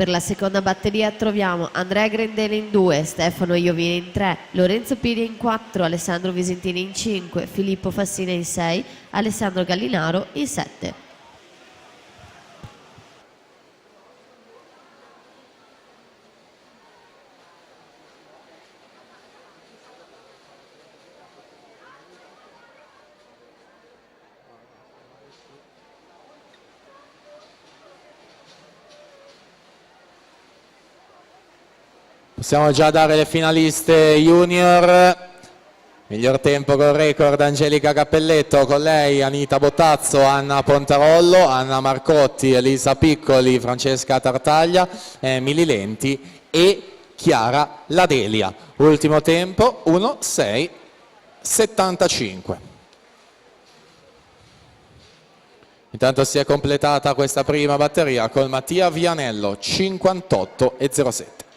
Per la seconda batteria troviamo Andrea Grendele in 2, Stefano Iovine in 3, Lorenzo Piri in 4, Alessandro Visentini in 5, Filippo Fassina in 6, Alessandro Gallinaro in 7. Possiamo già dare le finaliste junior. Miglior tempo col record Angelica Cappelletto, con lei Anita Bottazzo, Anna Pontarollo, Anna Marcotti, Elisa Piccoli, Francesca Tartaglia, Emily Lenti e Chiara Ladelia. Ultimo tempo 1:6:75. Intanto si è completata questa prima batteria con Mattia Vianello 58:07.